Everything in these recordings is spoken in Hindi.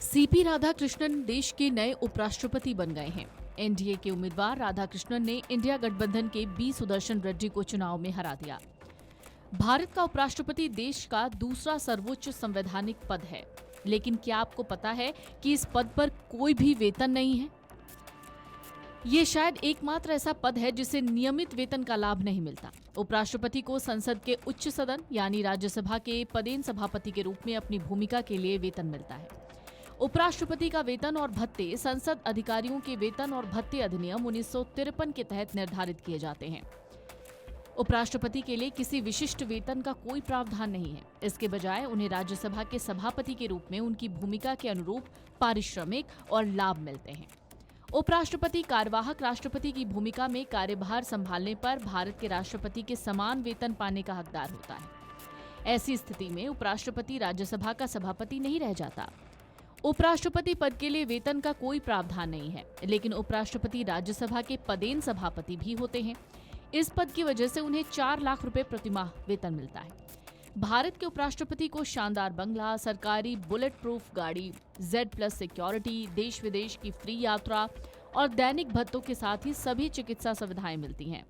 सीपी राधाकृष्णन देश के नए उपराष्ट्रपति बन गए हैं। एनडीए के उम्मीदवार राधाकृष्णन ने इंडिया गठबंधन के बी सुदर्शन रेड्डी को चुनाव में हरा दिया। भारत का उपराष्ट्रपति देश का दूसरा सर्वोच्च संवैधानिक पद है, लेकिन क्या आपको पता है कि इस पद पर कोई भी वेतन नहीं है? ये शायद एकमात्र ऐसा पद है जिसे नियमित वेतन का लाभ नहीं मिलता। उपराष्ट्रपति को संसद के उच्च सदन यानी राज्यसभा के पदेन सभापति के रूप में अपनी भूमिका के लिए वेतन मिलता है। उपराष्ट्रपति का वेतन और भत्ते संसद अधिकारियों के वेतन और भत्ते अधिनियम 1953 के तहत निर्धारित किए जाते हैं। उपराष्ट्रपति के लिए किसी विशिष्ट वेतन का कोई प्रावधान नहीं है। इसके बजाय उन्हें राज्यसभा के सभापति के रूप में उनकी भूमिका के अनुरूप पारिश्रमिक और लाभ मिलते हैं। उपराष्ट्रपति कार्यवाहक राष्ट्रपति की भूमिका में कार्यभार संभालने पर भारत के राष्ट्रपति के समान वेतन पाने का हकदार होता है। ऐसी स्थिति में उपराष्ट्रपति राज्यसभा का सभापति नहीं रह जाता। उपराष्ट्रपति पद के लिए वेतन का कोई प्रावधान नहीं है, लेकिन उपराष्ट्रपति राज्यसभा के पदेन सभापति भी होते हैं। इस पद की वजह से उन्हें 4 लाख रुपए प्रतिमाह वेतन मिलता है। भारत के उपराष्ट्रपति को शानदार बंगला, सरकारी बुलेट प्रूफ गाड़ी, Z+ सिक्योरिटी, देश विदेश की फ्री यात्रा और दैनिक भत्तों के साथ ही सभी चिकित्सा सुविधाएं मिलती हैं।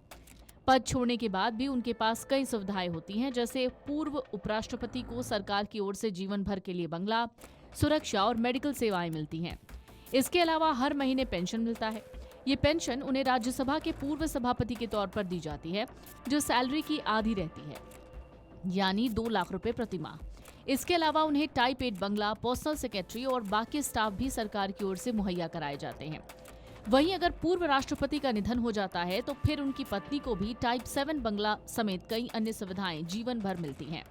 पद छोड़ने के बाद भी उनके पास कई सुविधाएं होती हैं, जैसे पूर्व उपराष्ट्रपति को सरकार की ओर से जीवन भर के लिए बंगला, सुरक्षा और मेडिकल सेवाएं मिलती हैं। इसके अलावा हर महीने पेंशन मिलता है। ये पेंशन उन्हें राज्यसभा के पूर्व सभापति के तौर पर दी जाती है, जो सैलरी की आधी रहती है, यानी 2 लाख रुपए प्रतिमाह। इसके अलावा उन्हें टाइप 8 बंगला, पर्सनल सेक्रेटरी और बाकी स्टाफ भी सरकार की ओर से मुहैया कराए जाते हैं। वहीं अगर पूर्व राष्ट्रपति का निधन हो जाता है तो फिर उनकी पत्नी को भी टाइप 7 बंगला समेत कई अन्य सुविधाएं जीवन भर मिलती हैं।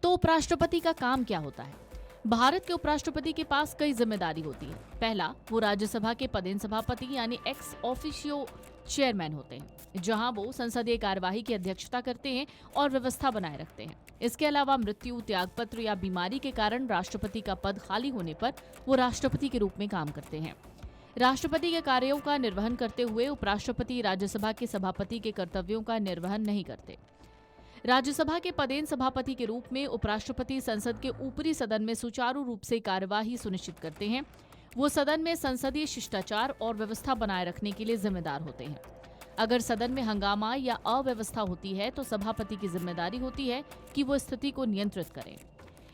तो उपराष्ट्रपति का काम क्या होता है? भारत के उपराष्ट्रपति के पास कई जिम्मेदारी होती है। पहला, वो राज्यसभा के पदेन सभापति यानी एक्स ऑफिशियो चेयरमैन होते हैं, जहां वो संसदीय कार्यवाही की अध्यक्षता करते हैं और व्यवस्था बनाए रखते हैं। इसके अलावा मृत्यु, त्यागपत्र या बीमारी के कारण राष्ट्रपति का पद खाली होने पर वो राष्ट्रपति के रूप में काम करते हैं। राष्ट्रपति के कार्यों का निर्वहन करते हुए उपराष्ट्रपति राज्यसभा के सभापति के कर्तव्यों का निर्वहन नहीं करते। राज्यसभा के पदेन सभापति के रूप में उपराष्ट्रपति संसद के ऊपरी सदन में सुचारू रूप से कार्यवाही सुनिश्चित करते हैं। वो सदन में संसदीय शिष्टाचार और व्यवस्था बनाए रखने के लिए जिम्मेदार होते हैं। अगर सदन में हंगामा या अव्यवस्था होती है तो सभापति की जिम्मेदारी होती है कि वो स्थिति को नियंत्रित करें।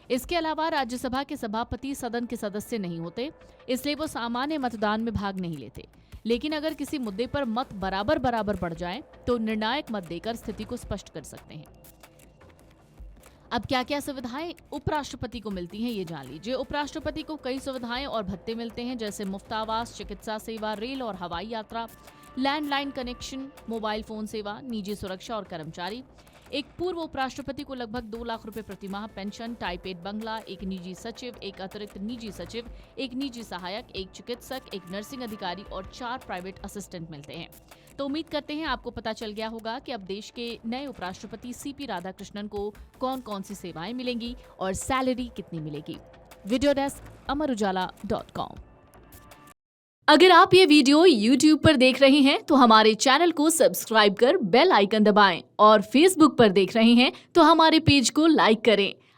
इसके अलावा राज्यसभा के सभापति सदन के सदस्य नहीं होते, इसलिए वो सामान्य मतदान में भाग नहीं लेते। लेकिन अगर किसी मुद्दे पर मत बराबर बढ़ जाएं, तो निर्णायक मत देकर स्थिति को स्पष्ट कर सकते हैं। अब क्या क्या सुविधाएं उपराष्ट्रपति को मिलती हैं, ये जान लीजिए। उपराष्ट्रपति को कई सुविधाएं और भत्ते मिलते हैं, जैसे मुफ्त आवास, चिकित्सा सेवा, रेल और हवाई यात्रा, लैंडलाइन कनेक्शन, मोबाइल फोन सेवा, निजी सुरक्षा और कर्मचारी। एक पूर्व उपराष्ट्रपति को लगभग 2 लाख रुपए प्रतिमाह पेंशन, टाइप 8 बंगला, एक निजी सचिव, एक अतिरिक्त निजी सचिव, एक निजी सहायक, एक चिकित्सक, एक नर्सिंग अधिकारी और 4 प्राइवेट असिस्टेंट मिलते हैं। तो उम्मीद करते हैं आपको पता चल गया होगा कि अब देश के नए उपराष्ट्रपति सीपी राधाकृष्णन को कौन कौन सी सेवाएं मिलेंगी और सैलरी कितनी मिलेगी। Video desk amarujala.com। अगर आप ये वीडियो YouTube पर देख रहे हैं तो हमारे चैनल को सब्सक्राइब कर बेल आइकन दबाएं और Facebook पर देख रहे हैं तो हमारे पेज को लाइक करें।